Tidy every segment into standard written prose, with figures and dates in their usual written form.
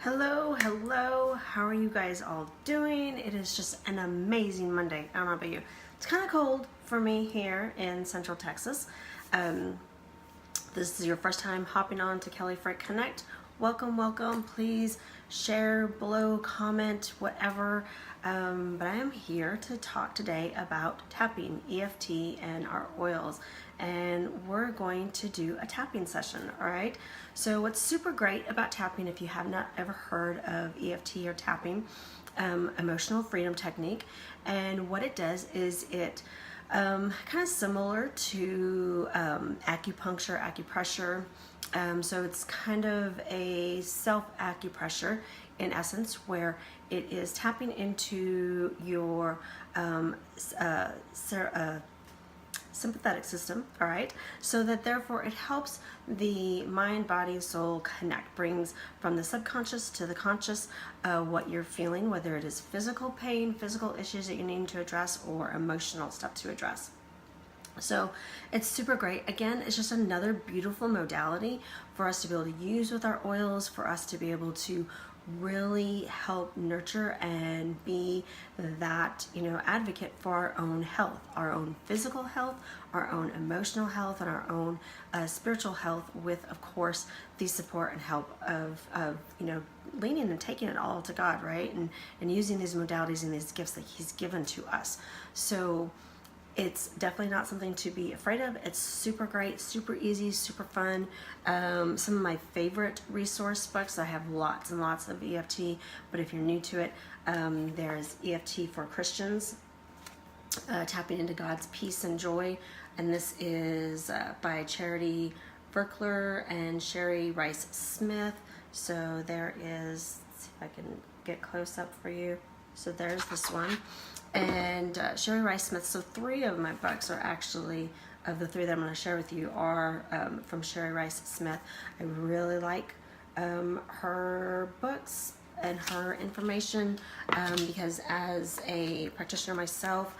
Hello, hello. How are you guys all doing? It is just an amazing Monday. I don't know about you. It's kind of cold for me here in Central Texas. This is your first time hopping on to Kelly Frick Connect. Welcome, welcome. Please share below, comment, whatever. But I am here to talk today about tapping, EFT, and our oils. And we're going to do a tapping session, all right? So what's super great about tapping, if you have not ever heard of EFT or tapping, emotional freedom technique, and what it does is it kind of similar to acupuncture, acupressure. So it's kind of a self-acupressure in essence, where it is tapping into your sympathetic system, all right? So that therefore it helps the mind, body, soul connect, brings from the subconscious to the conscious what you're feeling, whether it is physical pain, physical issues that you need to address, or emotional stuff to address. So it's super great. Again, it's just another beautiful modality for us to be able to use with our oils, for us to be able to really help nurture and be that, advocate for our own health, our own physical health, our own emotional health, and our own spiritual health, with, of course, the support and help of leaning and taking it all to God, right? And using these modalities and these gifts that He's given to us. So it's definitely not something to be afraid of. It's super great, super easy, super fun. Some of my favorite resource books, I have lots and lots of EFT, but if you're new to it, there's EFT for Christians, Tapping into God's Peace and Joy, and this is by Charity Verkler and Sherry Rice Smith. So there is, let's see if I can get close up for you. So there's this one. And Sherry Rice Smith. So 3 of my books are actually, of the 3 that I'm going to share with you, are from Sherry Rice Smith. I really like her books and her information because as a practitioner myself,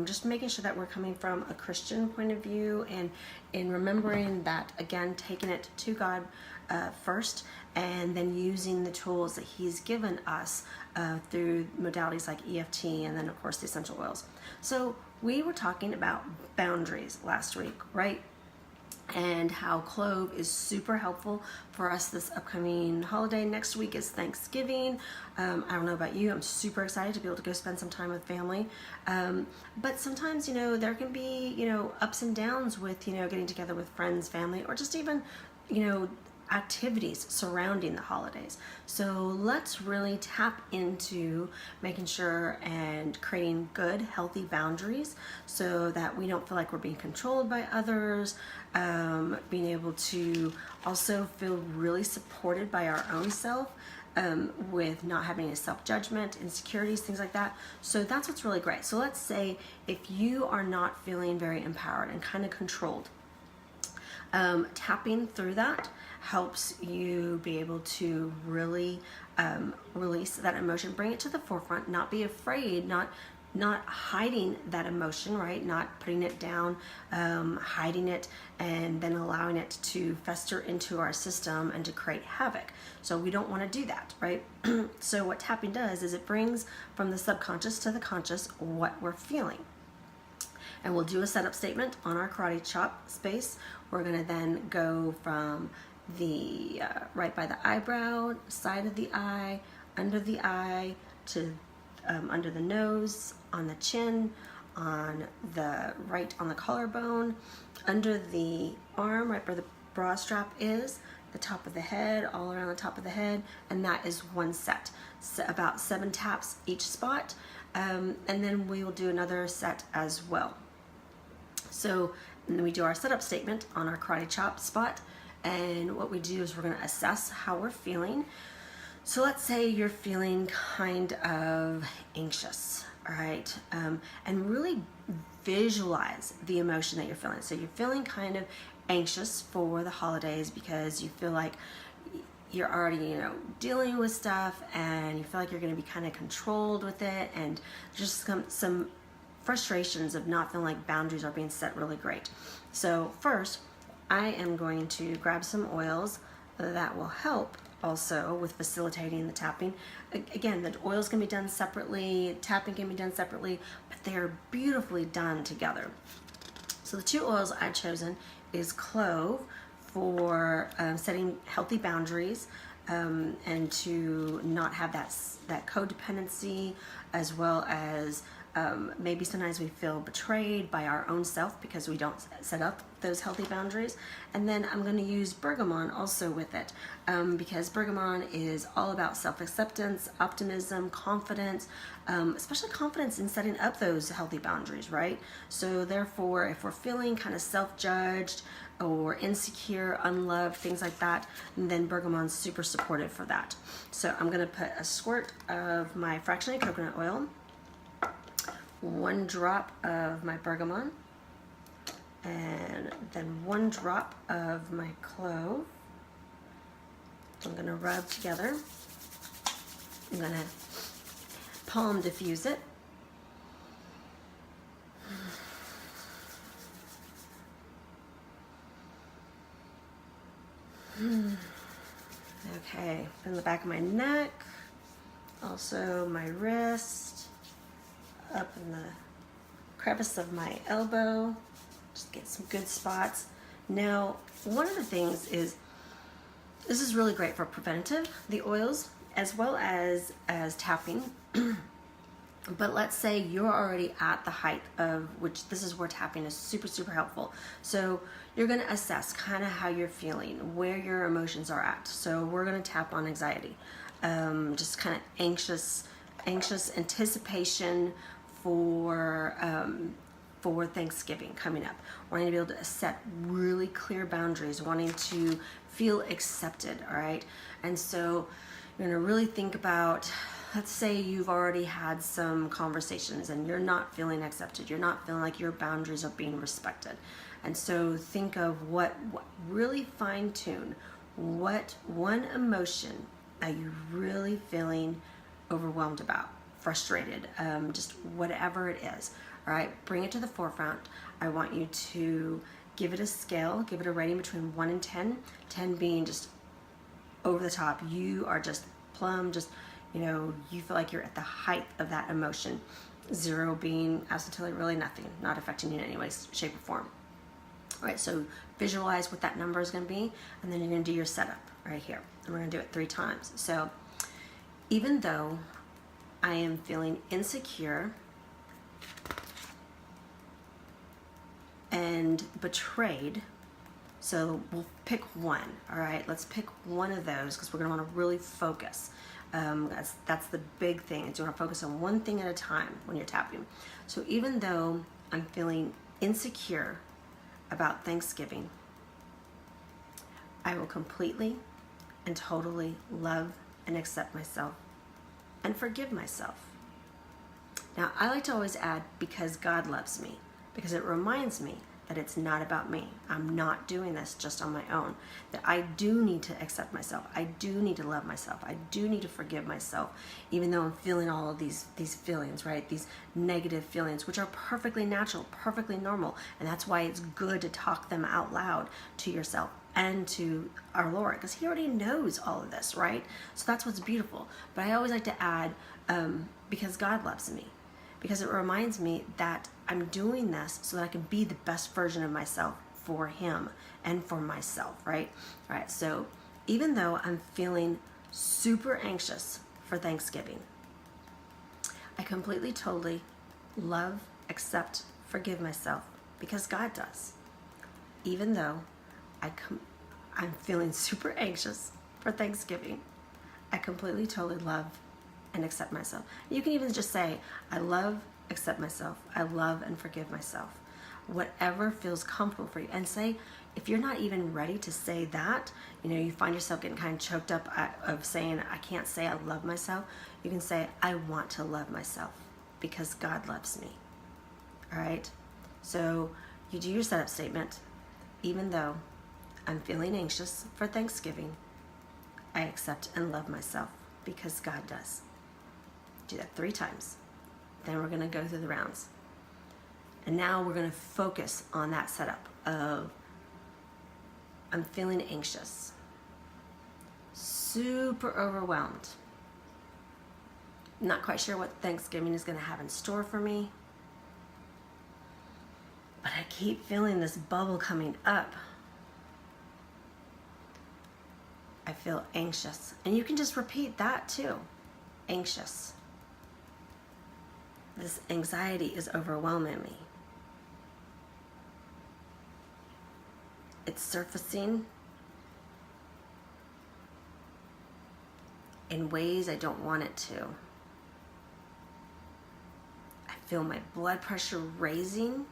just making sure that we're coming from a Christian point of view, and in remembering that, again, taking it to God first, and then using the tools that He's given us through modalities like EFT, and then of course the essential oils. So we were talking about boundaries last week, right? And how clove is super helpful for us this upcoming holiday. Next week is Thanksgiving. I don't know about you, I'm super excited to be able to go spend some time with family. But sometimes, there can be, ups and downs with, getting together with friends, family, or just even, activities surrounding the holidays. So let's really tap into making sure and creating good, healthy boundaries so that we don't feel like we're being controlled by others, being able to also feel really supported by our own self, with not having any self-judgment, insecurities, things like that. So that's what's really great. So let's say if you are not feeling very empowered and kind of controlled, tapping through that helps you be able to really release that emotion, bring it to the forefront, not be afraid, not hiding that emotion, right? Not putting it down, hiding it, and then allowing it to fester into our system and to create havoc. So we don't want to do that, right? So what tapping does is it brings from the subconscious to the conscious what we're feeling. And we'll do a setup statement on our karate chop space. We're going to then go from the right by the eyebrow, side of the eye, under the eye, to under the nose, on the chin, on the right on the collarbone, under the arm, right where the bra strap is, the top of the head, all around the top of the head, and that is one set. So about 7 taps each spot, and then we will do another set as well. So and then we do our setup statement on our karate chop spot, and what we do is we're going to assess how we're feeling. So let's say you're feeling kind of anxious, all right? And really visualize the emotion that you're feeling. So you're feeling kind of anxious for the holidays because you feel like you're already, dealing with stuff, and you feel like you're going to be kind of controlled with it, and just some frustrations of not feeling like boundaries are being set really great. So first, I am going to grab some oils that will help also with facilitating the tapping. Again, the oils can be done separately, tapping can be done separately, but they are beautifully done together. So the two oils I've chosen is clove for setting healthy boundaries and to not have that codependency, as well as maybe sometimes we feel betrayed by our own self because we don't set up those healthy boundaries. And then I'm going to use bergamot also with it because bergamot is all about self-acceptance, optimism, confidence, especially confidence in setting up those healthy boundaries, right? So therefore, if we're feeling kind of self-judged or insecure, unloved, things like that, then bergamot's super supportive for that. So I'm going to put a squirt of my fractionated coconut oil, 1 drop of my bergamot, and then 1 drop of my clove. I'm going to rub together. I'm going to palm diffuse it. Okay, in the back of my neck, also my wrist, up in the crevice of my elbow, just get some good spots. Now, one of the things is, this is really great for preventative, the oils, as well as tapping. But let's say you're already at the height of, which this is where tapping is super, super helpful. So you're going to assess kind of how you're feeling, where your emotions are at. So we're going to tap on anxiety, just kind of anxious anticipation for Thanksgiving coming up, wanting to be able to set really clear boundaries, wanting to feel accepted, all right? And so you're going to really think about, let's say you've already had some conversations and you're not feeling accepted, you're not feeling like your boundaries are being respected. And so think of what really fine tune, what one emotion are you really feeling overwhelmed about, frustrated, just whatever it is. All right, bring it to the forefront. I want you to give it a scale, give it a rating between 1 and 10, 10 being just over the top. You are just plumb, just, you know, you feel like you're at the height of that emotion. 0 being absolutely really nothing, not affecting you in any way, shape, or form. All right, so visualize what that number is going to be, and then you're going to do your setup right here. And we're going to do it 3 times. So even though I am feeling insecure and betrayed, so we'll pick one. All right, let's pick one of those because we're going to want to really focus. That's the big thing, is you want to focus on one thing at a time when you're tapping. So even though I'm feeling insecure about Thanksgiving, I will completely and totally love and accept myself and forgive myself. Now, I like to always add, because God loves me, because it reminds me that it's not about me. I'm not doing this just on my own. That I do need to accept myself. I do need to love myself. I do need to forgive myself, even though I'm feeling all of these feelings, right? These negative feelings, which are perfectly natural, perfectly normal. And that's why it's good to talk them out loud to yourself and to our Lord, because He already knows all of this, right? So that's what's beautiful. But I always like to add, because God loves me, because it reminds me that I'm doing this so that I can be the best version of myself for Him and for myself, right? All right, so even though I'm feeling super anxious for Thanksgiving, I completely, totally love, accept, forgive myself, because God does. Even though I'm feeling super anxious for Thanksgiving, I completely, totally love and accept myself. You can even just say, I love, accept myself. I love and forgive myself. Whatever feels comfortable for you. And say, if you're not even ready to say that, you know, you find yourself getting kind of choked up of saying, I can't say I love myself. You can say, I want to love myself because God loves me. All right? So you do your setup statement. Even though I'm feeling anxious for Thanksgiving, I accept and love myself because God does. Do that 3 times. Then we're going to go through the rounds. And now we're going to focus on that setup of, I'm feeling anxious. super overwhelmed. Not quite sure what Thanksgiving is going to have in store for me. But I keep feeling this bubble coming up. I feel anxious. And you can just repeat that too. Anxious. This anxiety is overwhelming me. It's surfacing in ways I don't want it to. I feel my blood pressure raising.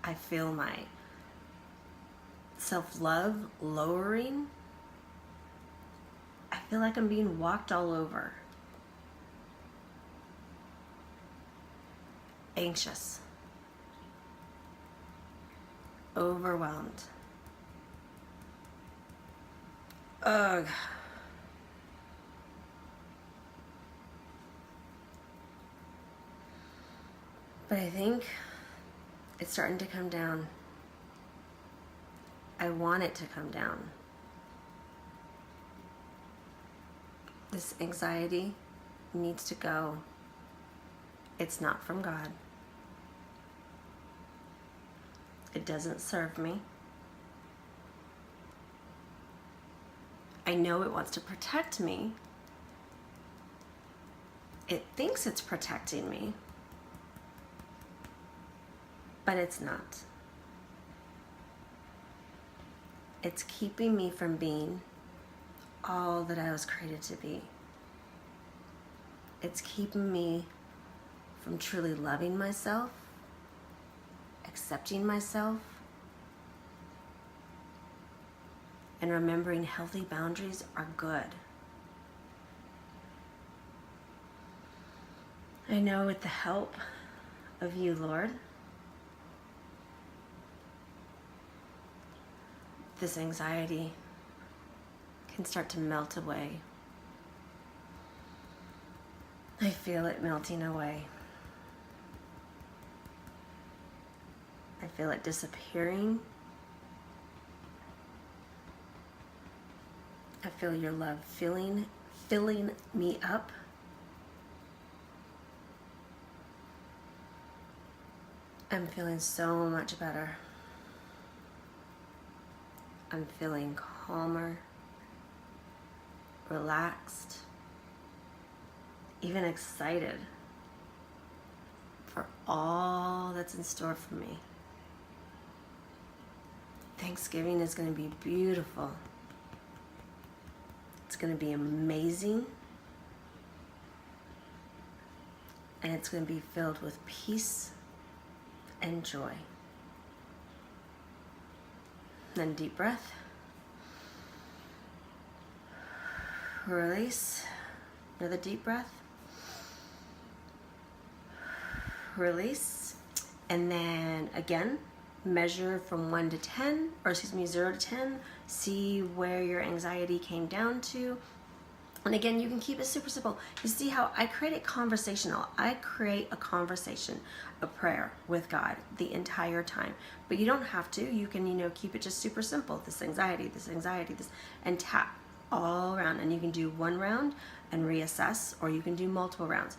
I feel my self-love lowering. I feel like I'm being walked all over. Anxious. Overwhelmed. Ugh. But I think it's starting to come down. I want it to come down. This anxiety needs to go. It's not from God. It doesn't serve me. I know it wants to protect me. It thinks it's protecting me, but it's not. It's keeping me from being all that I was created to be. It's keeping me from truly loving myself, accepting myself, and remembering healthy boundaries are good. I know with the help of you, Lord, this anxiety can start to melt away. I feel it melting away. I feel it disappearing. I feel your love filling me up. I'm feeling so much better. I'm feeling calmer, relaxed, even excited for all that's in store for me. Thanksgiving is going to be beautiful. It's going to be amazing. And it's going to be filled with peace and joy. Then deep breath. Release. Another deep breath. Release. And then again, measure from 1 to 10, or excuse me, 0 to 10. See where your anxiety came down to. And again, you can keep it super simple. You see how I create it conversational. I create a conversation, a prayer with God the entire time. But you don't have to. You can, keep it just super simple. This anxiety, this, and tap all around. And you can do one round and reassess, or you can do multiple rounds.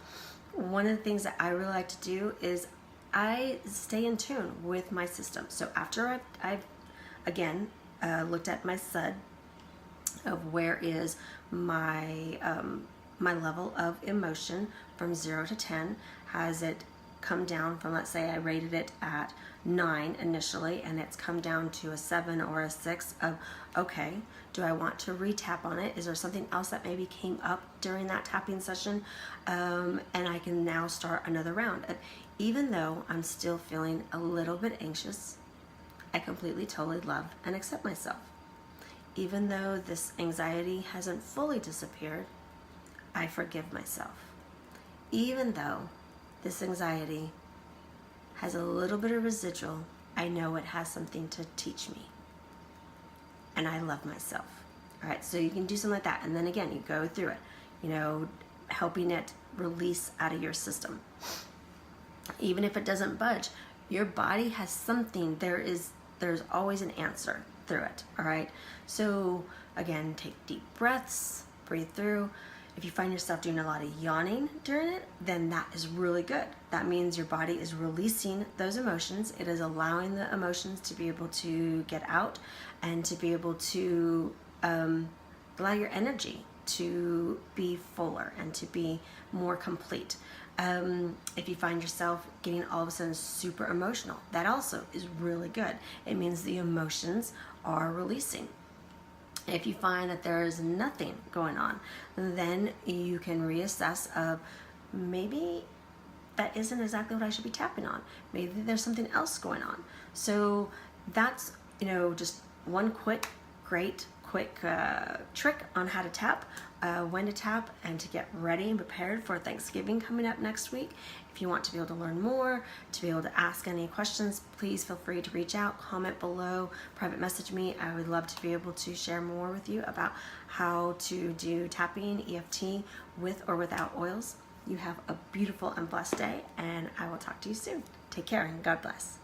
One of the things that I really like to do is I stay in tune with my system. So after I've again, looked at my SUD of where is my my level of emotion from 0 to 10. Has it come down from, let's say I rated it at 9 initially, and it's come down to a 7 or a 6 of, okay, do I want to re-tap on it? Is there something else that maybe came up during that tapping session? And I can now start another round. Even though I'm still feeling a little bit anxious, I completely, totally love and accept myself. Even though this anxiety hasn't fully disappeared, I forgive myself. Even though this anxiety has a little bit of residual, I know it has something to teach me. And I love myself. All right, so you can do something like that. And then again, you go through it, helping it release out of your system. Even if it doesn't budge, your body has something. There's always an answer. through it, all right? So again, take deep breaths, breathe through. If you find yourself doing a lot of yawning during it, then that is really good. That means your body is releasing those emotions. It is allowing the emotions to be able to get out and to be able to allow your energy to be fuller and to be more complete. If you find yourself getting all of a sudden super emotional, that also is really good. It means the emotions are releasing. If you find that there is nothing going on, then you can reassess of maybe that isn't exactly what I should be tapping on. Maybe there's something else going on. So that's, just one quick trick on how to tap, when to tap, and to get ready and prepared for Thanksgiving coming up next week. If you want to be able to learn more, to be able to ask any questions, please feel free to reach out, comment below, private message me. I would love to be able to share more with you about how to do tapping, EFT, with or without oils. You have a beautiful and blessed day, and I will talk to you soon. Take care and God bless.